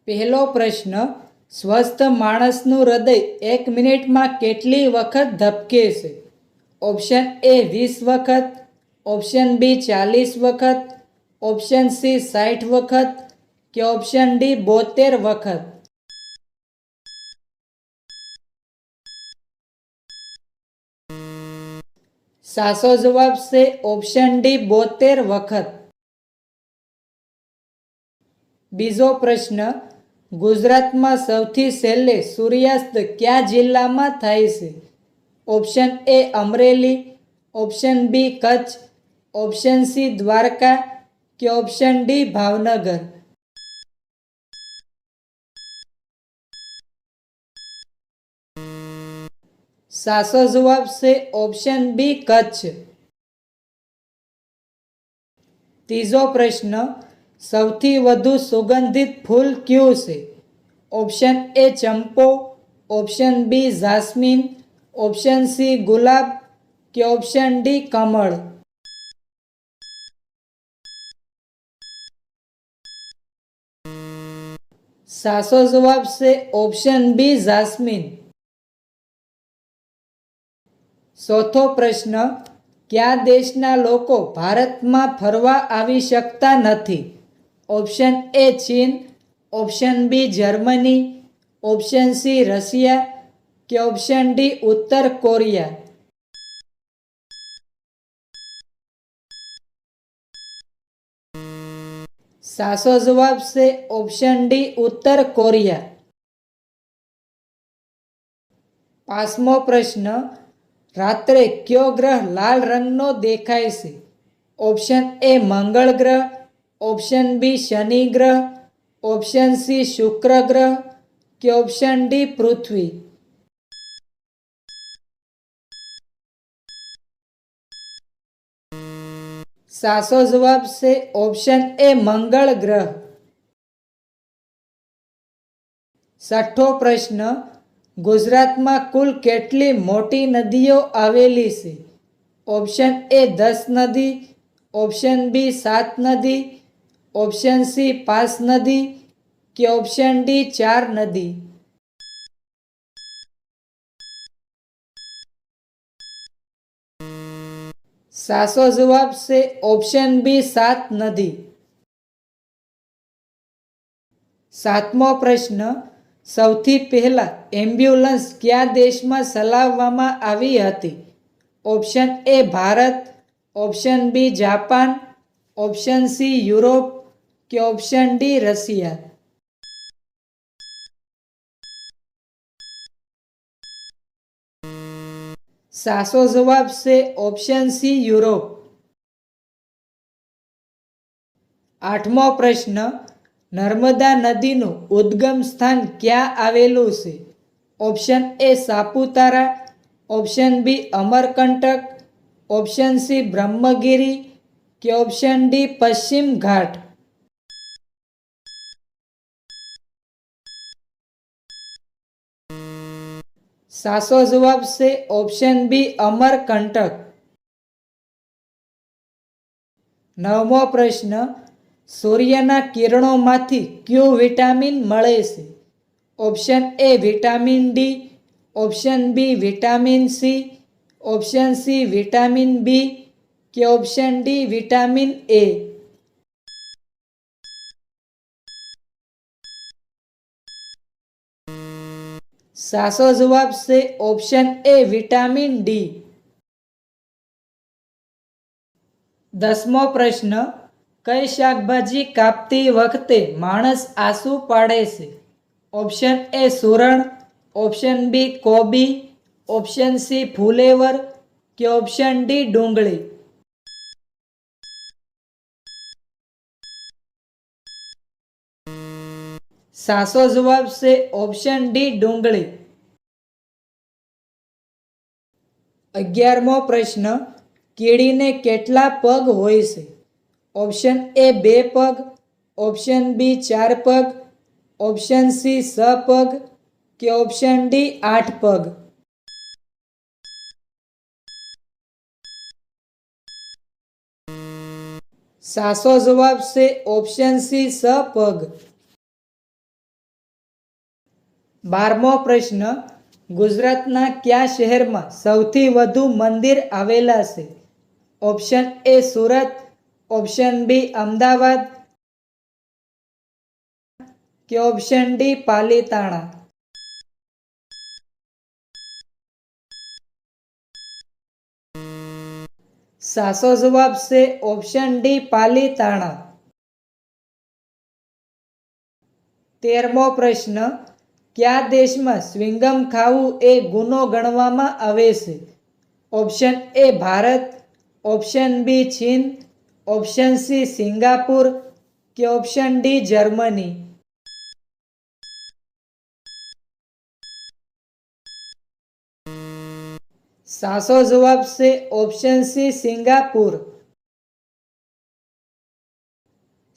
પહેલો પ્રશ્ન, સ્વસ્થ માણસનું હૃદય 1 મિનિટમાં કેટલી વખત ધબકે છે? ઓપ્શન એ 20 વખત, ઓપ્શન બી 40 વખત, ઓપ્શન સી 60 વખત કે ઓપ્શન ડી 72 વખત. સાચો જવાબ છે ઓપ્શન ડી 72 વખત. બીજો પ્રશ્ન, ગુજરાતમાં સૌથી છેલ્લે સૂર્યાસ્ત કયા જિલ્લામાં થાય છે? Option A Amreli, option B Kutch, option C Dwarka કે ઓપ્શન ડી ભાવનગર. સાચો જવાબ છે ઓપ્શન બી કચ્છ. ત્રીજો પ્રશ્ન, સૌથી વધુ સુગંધિત ફૂલ કયું છે? ઓપ્શન એ ચંપો, option B jasmine, option C ગુલાબ કે ઓપ્શન ડી કમળ. સાચો જવાબ છે ઓપ્શન બી જાસ્મીન. ચોથો પ્રશ્ન, કયા દેશના લોકો ભારતમાં ફરવા આવી શકતા નથી? ઓપ્શન એ ચીન, option B Germany, option C Russia કે ઓપ્શન ડી ઉત્તર કોરિયા. સાચો જવાબ છે ઓપ્શન ડી ઉત્તર કોરિયા. પાંચમો પ્રશ્ન, રાત્રે કયો ગ્રહ લાલ રંગનો દેખાય છે? ઓપ્શન એ મંગળ ગ્રહ, ઓપ્શન બી શનિ ગ્રહ, ઓપ્શન સી શુક્ર ગ્રહ કે ઓપ્શન ડી પૃથ્વી. સાચો જવાબ છે ઓપ્શન એ મંગળ ગ્રહ. છઠ્ઠો પ્રશ્ન, ગુજરાતમાં કુલ કેટલી મોટી નદીઓ આવેલી છે? ઓપ્શન એ 10 નદી, ઓપ્શન બી 7 નદી, ઓપ્શન સી 5 નદી કે ઓપ્શન ડી 4 નદી. સાચો જવાબ છે ઓપ્શન બી 7 નદી. સાતમો પ્રશ્ન, સૌથી પહેલા એમ્બ્યુલન્સ કયા દેશમાં ચલાવવામાં આવી હતી? Option A Bharat, option B Japan, option C Europe કે ઓપ્શન ડી રશિયા. સાચો જવાબ છે ઓપ્શન સી યુરોપ. આઠમો પ્રશ્ન, નર્મદા નદીનું ઉદ્ગમ સ્થાન ક્યાં આવેલું છે? Option A Saputara, option B Amarkantak, option C Brahmagiri કે ઓપ્શન ડી પશ્ચિમ ઘાટ. સાચો જવાબ છે ઓપ્શન બી અમરકંટક. નવમો પ્રશ્ન, સૂર્યના કિરણોમાંથી કયું વિટામિન મળે છે? Option A vitamin D, option B vitamin C, option C vitamin B કે ઓપ્શન ડી વિટામિન એ. સાચો જવાબ છે ઓપ્શન એ વિટામિન ડી. 10મો પ્રશ્ન, કઈ શાકભાજી કાપતી વખતે માણસ આંસુ પાડે છે? ઓપ્શન એ સુરણ, ઓપ્શન બી કોબી, ઓપ્શન સી ફુલેવર કે ઓપ્શન ડી ડુંગળી. સાચો જવાબ છે ઓપ્શન ડી ડુંગળી. 11મો પ્રશ્ન, કીડીને કેટલા પગ હોય છે? ઓપ્શન એ 2 પગ, ઓપ્શન બી 4 પગ, ઓપ્શન સી 6 પગ કે ઓપ્શન ડી 8 પગ. સાચો જવાબ છે ઓપ્શન સી 6 પગ. 12મો પ્રશ્ન, ગુજરાતના કયા શહેરમાં સૌથી વધુ મંદિર આવેલા છે? Option A Surat, option B Ahmedabad કે ઓપ્શન ડી પાલીતાણા? સાચો જવાબ છે ઓપ્શન ડી પાલીતાણા. 13મો પ્રશ્ન, કયા દેશમાં સ્વિંગમ ખાવું એ ગુનો ગણવામાં આવે છે? Option A Bharat, option B ચીન, ઓપ્શન સી સિંગાપુર કે ઓપ્શન ડી જર્મની? સાચો જવાબ છે ઓપ્શન સી સિંગાપુર.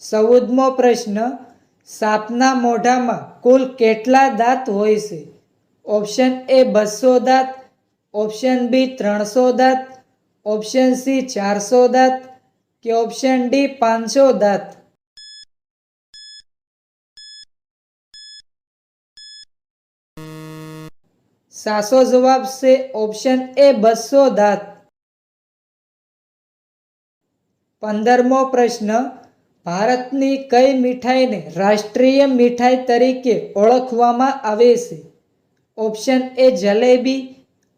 14મો પ્રશ્ન, સાપના મોઢામાં કુલ કેટલા દાંત હોય છે? ઓપ્શન એ 200 દાંત, ઓપ્શન બી 300 દાંત, ઓપ્શન સી 400 દાંત કે ઓપ્શન ડી 500 દાંત? સાચો જવાબ છે ઓપ્શન એ 200 દાંત. 15મો પ્રશ્ન, ભારતની કઈ મીઠાઈને રાષ્ટ્રીય મીઠાઈ તરીકે ઓળખવામાં આવે છે? Option A jalebi,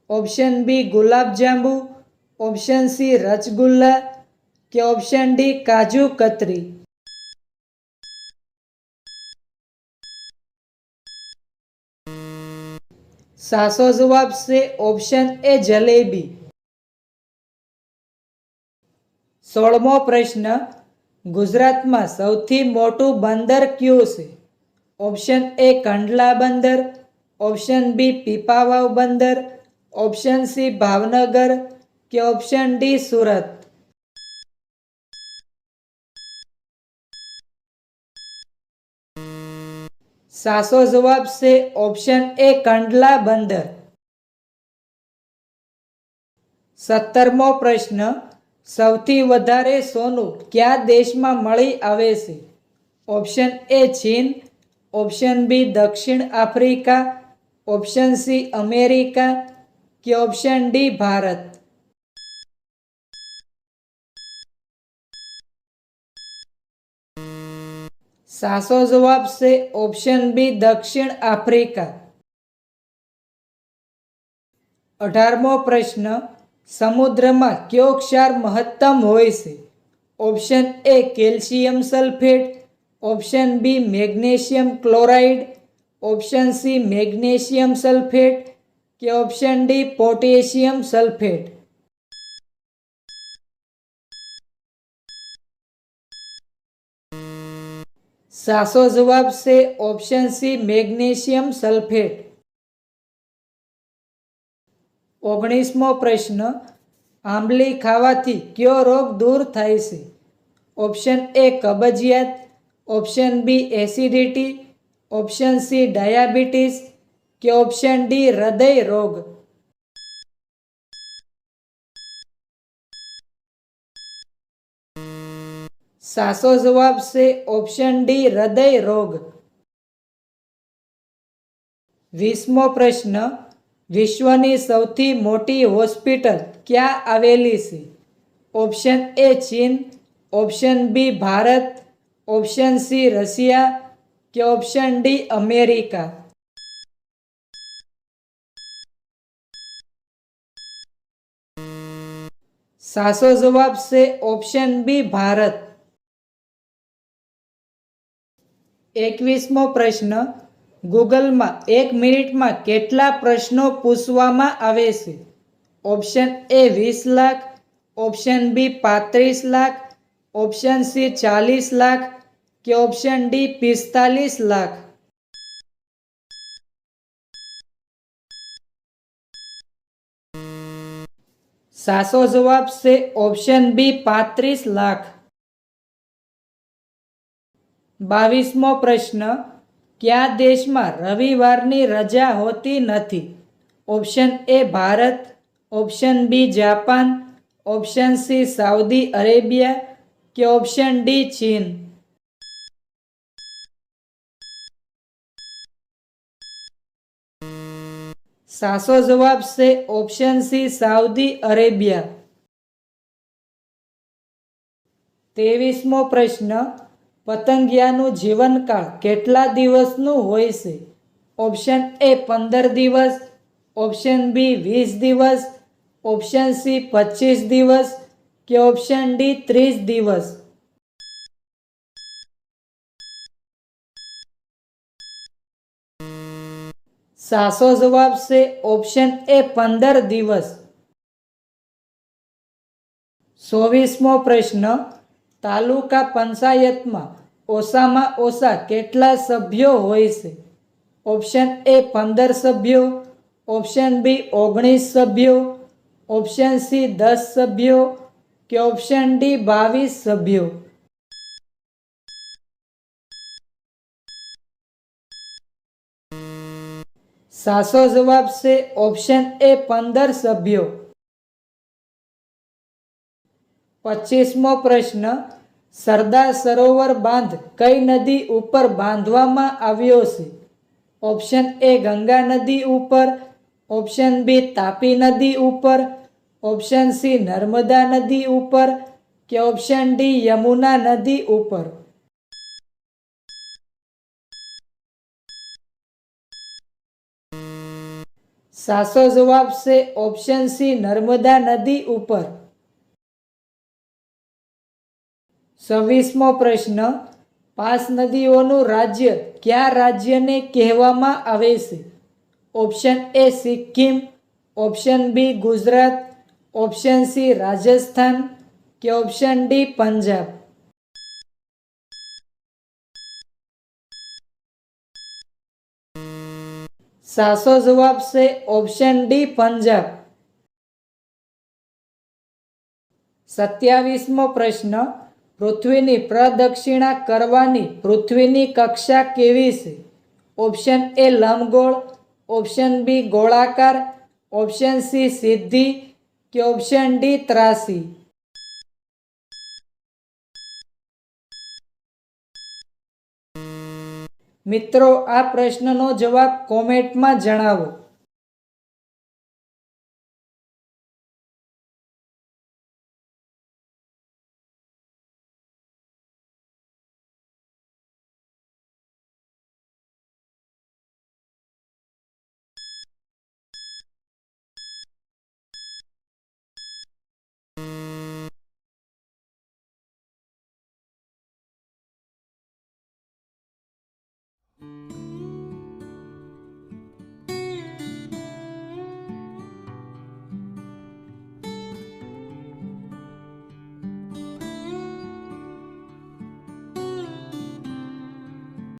option B gulab jamun, option C rasgulla કે ઓપ્શન ડી કાજુ કતરી? સાચો જવાબ છે ઓપ્શન એ જલેબી. 16મો પ્રશ્ન, ગુજરાતમાં સૌથી મોટું બંદર કયું છે? ઓપ્શન એ કંડલા બંદર, ઓપ્શન બી પીપાવાવ બંદર, ઓપ્શન સી ભાવનગર કે ઓપ્શન ડી સુરત? સાચો જવાબ છે ઓપ્શન એ કંડલા બંદર. 17મો પ્રશ્ન, સૌથી વધારે સોનું કયા દેશમાં મળી આવે છે? ઓપ્શન એ ચીન, ઓપ્શન બી દક્ષિણ આફ્રિકા, ઓપ્શન સી અમેરિકા કે ઓપ્શન ડી ભારત? સાચો જવાબ છે ઓપ્શન બી દક્ષિણ આફ્રિકા. 18મો પ્રશ્ન, સમુદ્રમાં કયો ક્ષાર મહત્તમ હોય છે? Option A calcium sulphate, option B magnesium chloride, option C magnesium sulphate કે ઓપ્શન ડી પોટેશિયમ સલ્ફેટ? સાચો જવાબ છે ઓપ્શન સી મેગ્નેશિયમ સલ્ફેટ. 19મો પ્રશ્ન, આંબલી ખાવાથી કયો રોગ દૂર થાય છે? ઓપ્શન એ કબજિયાત, option B acidity, option C diabetes કે ઓપ્શન ડી હૃદય રોગ? સાચો જવાબ છે ઓપ્શન ડી હૃદય રોગ. 20મો પ્રશ્ન, વિશ્વની સૌથી મોટી હોસ્પિટલ ક્યાં આવેલી છે? ઓપ્શન એ ચીન, option B Bharat, option C Russia કે ઓપ્શન ડી અમેરિકા? સાચો જવાબ છે ઓપ્શન બી ભારત. 21મો પ્રશ્ન, ગૂગલમાં 1 મિનિટમાં કેટલા પ્રશ્નો પૂછવામાં આવે છે? Option A 20 lakh, option B 35 lakh, option C 40 lakh કે ઓપ્શન ડી 45 લાખ? સાચો જવાબ છે ઓપ્શન બી 35 લાખ. 22મો પ્રશ્ન, કયા દેશમાં રવિવારની રજા હોતી નથી? Option A Bharat, option B Japan, option C Saudi Arabia કે ઓપ્શન ડી ચીન? સાચો જવાબ છે ઓપ્શન સી સાઉદી અરેબિયા. 23મો પ્રશ્ન, પતંગિયાનું જીવનકાળ કેટલા દિવસનું હોય છે? ઓપ્શન એ 15 દિવસ, ઓપ્શન બી 20 દિવસ, ઓપ્શન સી 25 દિવસ કે ઓપ્શન ડી 30 દિવસ. સાચો જવાબ છે ઓપ્શન એ 15 દિવસ. 24મો પ્રશ્ન, તાલુકા પંચાયતમાં ઓછામાં ઓછા કેટલા સભ્યો હોય છે? ઓપ્શન એ 15 સભ્યો, ઓપ્શન બી 19 સભ્યો, ઓપ્શન સી 10 સભ્યો કે ઓપ્શન ડી 22 સભ્યો. સાચો જવાબ છે ઓપ્શન એ 15 સભ્યો. 25મો પ્રશ્ન, સરદાર સરોવર બાંધ કઈ નદી ઉપર બાંધવામાં આવ્યો છે? ઓપ્શન એ ગંગા નદી ઉપર, ઓપ્શન બી તાપી નદી ઉપર, ઓપ્શન સી નર્મદા નદી ઉપર કે ઓપ્શન ડી યમુના નદી ઉપર. સાચો જવાબ છે ઓપ્શન સી નર્મદા નદી ઉપર. 26મો પ્રશ્ન, 5 નદીઓનું રાજ્ય કયા રાજ્યને કહેવામાં આવે છે? Option A Sikkim, option B Gujarat, option C Rajasthan કે ઓપ્શન ડી પંજાબ. સાચો જવાબ છે ઓપ્શન ડી પંજાબ. 27મો પ્રશ્ન, પૃથ્વીની પ્રદક્ષિણા કરવાની પૃથ્વીની કક્ષા કેવી છે? ઓપ્શન એ લંબગોળ, ઓપ્શન બી ગોળાકાર, ઓપ્શન સી સીધી કે ઓપ્શન ડી ત્રાસી. મિત્રો, આ પ્રશ્નનો જવાબ કોમેન્ટમાં જણાવો.